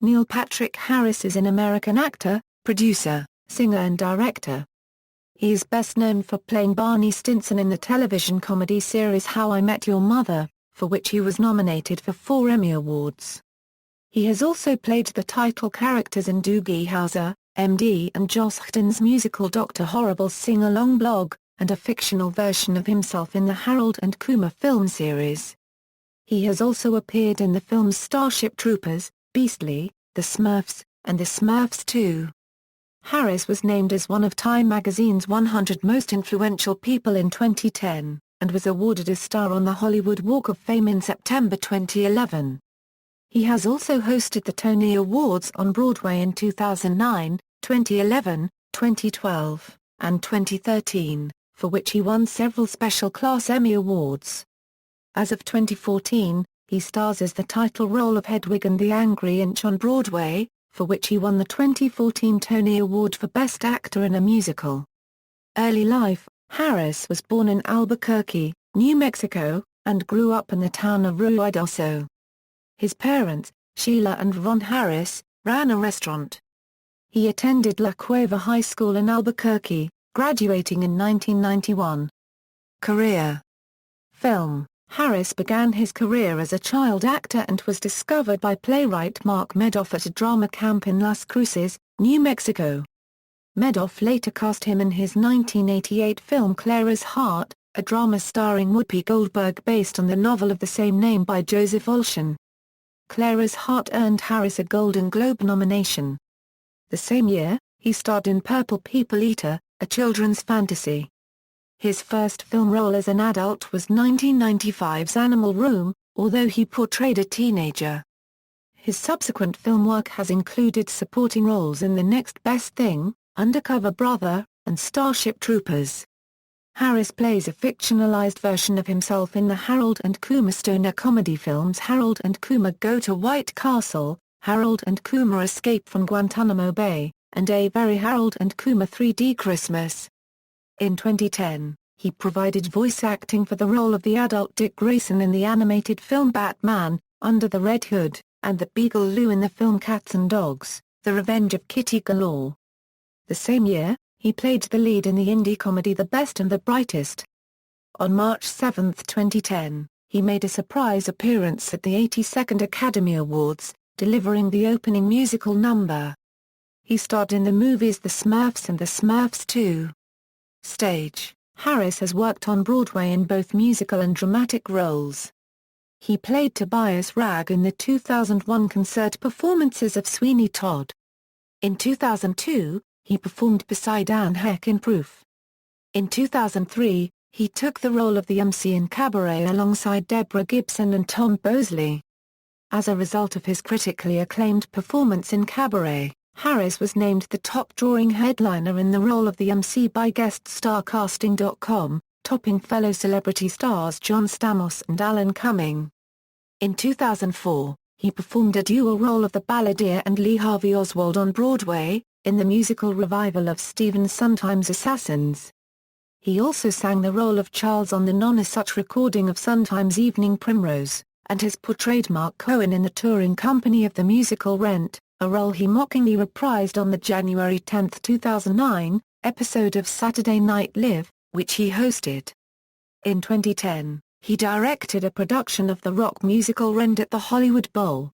Neil Patrick Harris is an American actor, producer, singer and director. He is best known for playing Barney Stinson in the television comedy series How I Met Your Mother, for which he was nominated for 4 Emmy Awards. He has also played the title characters in Doogie Howser, MD, and Joss Whedon's musical Dr. Horrible's sing-along blog, and a fictional version of himself in the Harold Kumar film series. He has also appeared in the films Starship Troopers, Beastly, The Smurfs, and The Smurfs 2. Harris was named as one of Time magazine's 100 most influential people in 2010, and was awarded a star on the Hollywood Walk of Fame in September 2011. He has also hosted the Tony Awards on Broadway in 2009, 2011, 2012, and 2013, for which he won several special class Emmy Awards. As of 2014, he stars as the title role of Hedwig and the Angry Inch on Broadway, for which he won the 2014 Tony Award for Best Actor in a Musical. Early life: Harris was born in Albuquerque, New Mexico, and grew up in the town of Ruidoso. His parents, Sheila and Ron Harris, ran a restaurant. He attended La Cueva High School in Albuquerque, graduating in 1991. Career: Film: Harris began his career as a child actor and was discovered by playwright Mark Medoff at a drama camp in Las Cruces, New Mexico. Medoff later cast him in his 1988 film Clara's Heart, a drama starring Whoopi Goldberg based on the novel of the same name by Joseph Olshan. Clara's Heart earned Harris a Golden Globe nomination. The same year, he starred in Purple People Eater, a children's fantasy. His first film role as an adult was 1995's Animal Room, although he portrayed a teenager. His subsequent film work has included supporting roles in The Next Best Thing, Undercover Brother, and Starship Troopers. Harris plays a fictionalized version of himself in the Harold Kumar stoner comedy films Harold Kumar Go to White Castle, Harold Kumar Escape from Guantanamo Bay, and A Very Harold Kumar 3D Christmas. In 2010, he provided voice acting for the role of the adult Dick Grayson in the animated film Batman, Under the Red Hood, and the Beagle Lou in the film Cats and Dogs, The Revenge of Kitty Galore. The same year, he played the lead in the indie comedy The Best and the Brightest. On March 7, 2010, he made a surprise appearance at the 82nd Academy Awards, delivering the opening musical number. He starred in the movies The Smurfs and The Smurfs 2. Stage: Harris has worked on Broadway in both musical and dramatic roles. He played Tobias Ragg in the 2001 concert performances of Sweeney Todd. In 2002, he performed beside Anne Heck in Proof. In 2003, he took the role of the MC in Cabaret alongside Deborah Gibson and Tom Bosley. As a result of his critically acclaimed performance in Cabaret, Harris was named the top-drawing headliner in the role of the MC by GuestStarCasting.com, topping fellow celebrity stars John Stamos and Alan Cumming. In 2004, he performed a dual role of the balladeer and Lee Harvey Oswald on Broadway, in the musical revival of Stephen Sondheim's Assassins. He also sang the role of Charles on the non-as-such recording of Sondheim's Evening Primrose, and has portrayed Mark Cohen in the touring company of the musical Rent, a role he mockingly reprised on the January 10, 2009, episode of Saturday Night Live, which he hosted. In 2010, he directed a production of the rock musical Rent at the Hollywood Bowl.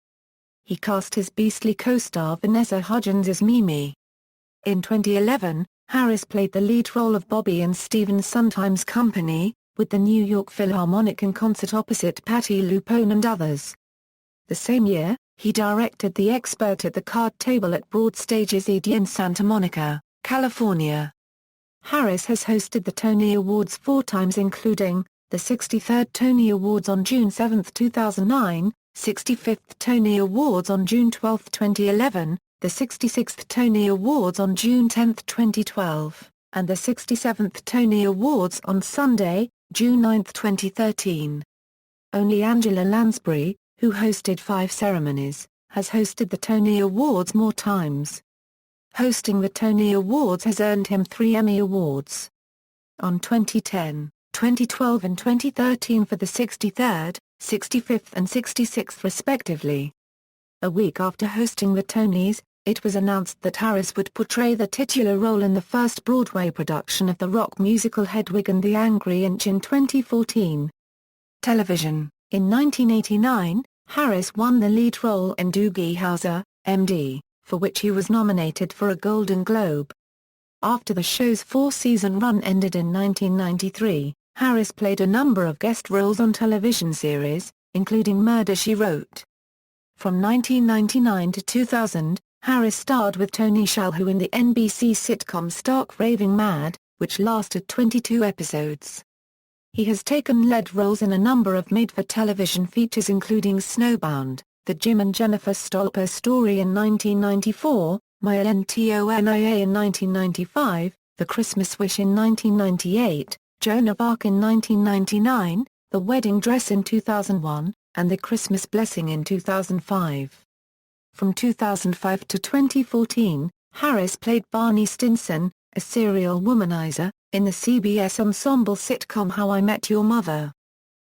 He cast his Beastly co-star Vanessa Hudgens as Mimi. In 2011, Harris played the lead role of Bobby in Stephen Sondheim's Company, with the New York Philharmonic in concert opposite Patti LuPone and others. The same year, he directed The Expert at the Card Table at Broad Stage's ED in Santa Monica, California. Harris has hosted the Tony Awards 4 times, including the 63rd Tony Awards on June 7, 2009, 65th Tony Awards on June 12, 2011, the 66th Tony Awards on June 10, 2012, and the 67th Tony Awards on Sunday, June 9, 2013. Only Angela Lansbury, who hosted 5 ceremonies, has hosted the Tony Awards more times. Hosting the Tony Awards has earned him 3 Emmy Awards. On 2010, 2012 and 2013 for the 63rd, 65th and 66th respectively. A week after hosting the Tonys, it was announced that Harris would portray the titular role in the first Broadway production of the rock musical Hedwig and the Angry Inch in 2014. Television. In 1989, Harris won the lead role in Doogie Howser, MD, for which he was nominated for a Golden Globe. After the show's four-season run ended in 1993, Harris played a number of guest roles on television series, including Murder, She Wrote. From 1999 to 2000, Harris starred with Tony Shalhoub in the NBC sitcom Stark Raving Mad, which lasted 22 episodes. He has taken lead roles in a number of made-for-television features including Snowbound, The Jim and Jennifer Stolper Story in 1994, My Antonia in 1995, The Christmas Wish in 1998, Joan of Arc in 1999, The Wedding Dress in 2001, and The Christmas Blessing in 2005. From 2005 to 2014, Harris played Barney Stinson, a serial womanizer, in the CBS ensemble sitcom How I Met Your Mother.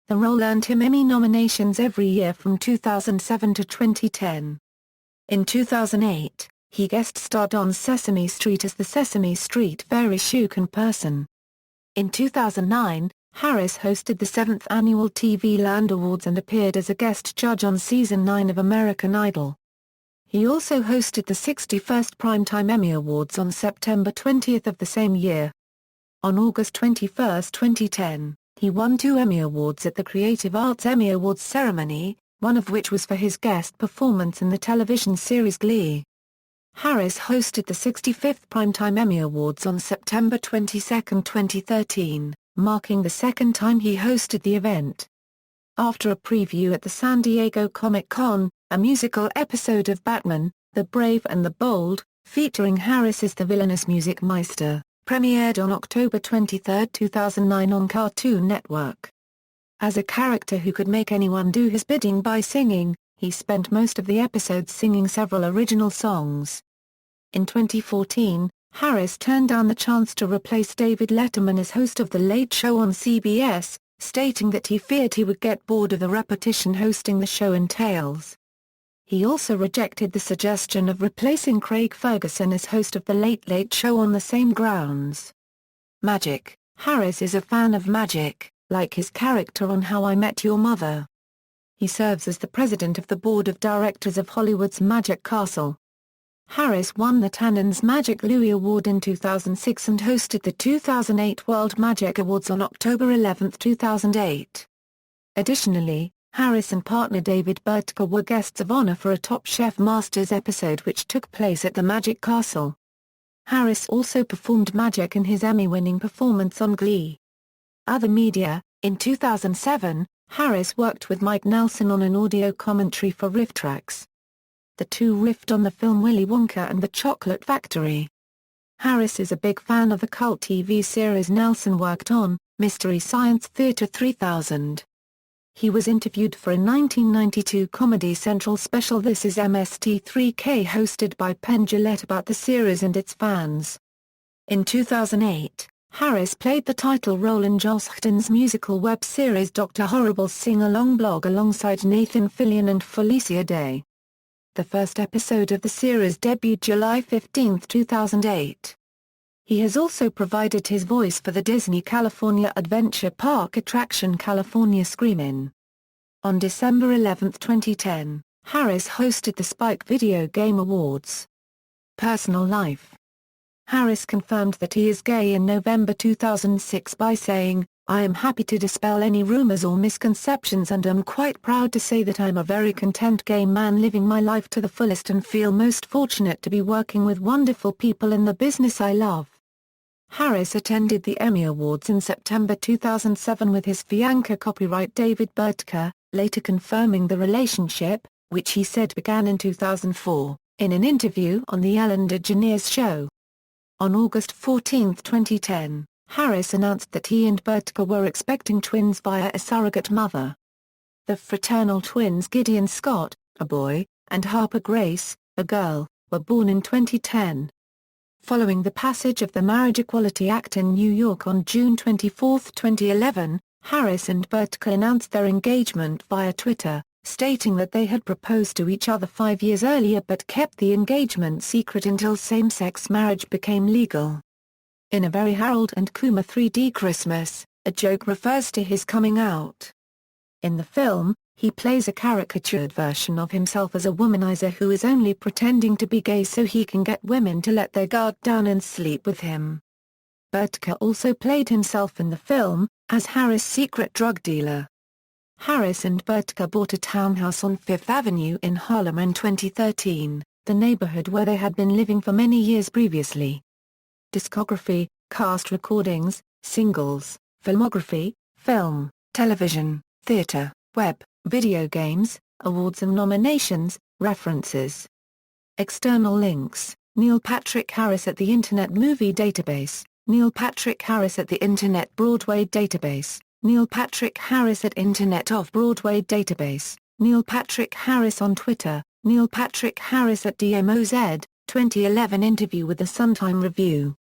The role earned him Emmy nominations every year from 2007 to 2010. In 2008, he guest-starred on Sesame Street as the Sesame Street Fairy Shuken person. In 2009, Harris hosted the 7th annual TV Land Awards and appeared as a guest judge on Season 9 of American Idol. He also hosted the 61st Primetime Emmy Awards on September 20 of the same year. On August 21, 2010, he won 2 Emmy Awards at the Creative Arts Emmy Awards ceremony, one of which was for his guest performance in the television series Glee. Harris hosted the 65th Primetime Emmy Awards on September 22, 2013, marking the second time he hosted the event. After a preview at the San Diego Comic-Con, a musical episode of Batman, The Brave and the Bold, featuring Harris as the villainous Music Meister, premiered on October 23, 2009 on Cartoon Network. As a character who could make anyone do his bidding by singing, he spent most of the episode singing several original songs. In 2014, Harris turned down the chance to replace David Letterman as host of The Late Show on CBS, stating that he feared he would get bored of the repetition hosting the show entails. He also rejected the suggestion of replacing Craig Ferguson as host of The Late Late Show on the same grounds. Magic. Harris is a fan of magic, like his character on How I Met Your Mother. He serves as the president of the board of directors of Hollywood's Magic Castle. Harris won the Tannen's Magic Louie Award in 2006 and hosted the 2008 World Magic Awards on October 11, 2008. Additionally, Harris and partner David Burtka were guests of honor for a Top Chef Masters episode which took place at the Magic Castle. Harris also performed magic in his Emmy-winning performance on Glee. Other media. In 2007, Harris worked with Mike Nelson on an audio commentary for Riff Tracks. The two riffed on the film Willy Wonka and the Chocolate Factory. Harris is a big fan of the cult TV series Nelson worked on, Mystery Science Theater 3000. He was interviewed for a 1992 Comedy Central special This Is MST3K hosted by Penn Jillette about the series and its fans. In 2008, Harris played the title role in Joss Whedon's musical web series Dr. Horrible's sing-along blog alongside Nathan Fillion and Felicia Day. The first episode of the series debuted July 15, 2008. He has also provided his voice for the Disney California Adventure Park attraction California Screamin'. On December 11, 2010, Harris hosted the Spike Video Game Awards. Personal life. Harris confirmed that he is gay in November 2006 by saying, "I am happy to dispel any rumors or misconceptions and am quite proud to say that I'm a very content gay man living my life to the fullest and feel most fortunate to be working with wonderful people in the business I love." Harris attended the Emmy Awards in September 2007 with his fiancé copyright David Burtka, later confirming the relationship, which he said began in 2004, in an interview on The Ellen DeGeneres Show. On August 14, 2010, Harris announced that he and Burtka were expecting twins via a surrogate mother. The fraternal twins Gideon Scott, a boy, and Harper Grace, a girl, were born in 2010. Following the passage of the Marriage Equality Act in New York on June 24, 2011, Harris and Burtka announced their engagement via Twitter, stating that they had proposed to each other 5 years earlier but kept the engagement secret until same-sex marriage became legal. In A Very Harold and Kumar 3D Christmas, a joke refers to his coming out. In the film, he plays a caricatured version of himself as a womanizer who is only pretending to be gay so he can get women to let their guard down and sleep with him. Burtka also played himself in the film, as Harris' secret drug dealer. Harris and Burtka bought a townhouse on Fifth Avenue in Harlem in 2013, the neighborhood where they had been living for many years previously. Discography, cast recordings, singles, filmography, film, television, theater, web, video games, awards and nominations, references. External links: Neil Patrick Harris at the Internet Movie Database, Neil Patrick Harris at the Internet Broadway Database, Neil Patrick Harris at Internet Off-Broadway Database, Neil Patrick Harris on Twitter, Neil Patrick Harris at DMOZ, 2011 interview with the Sun Time Review.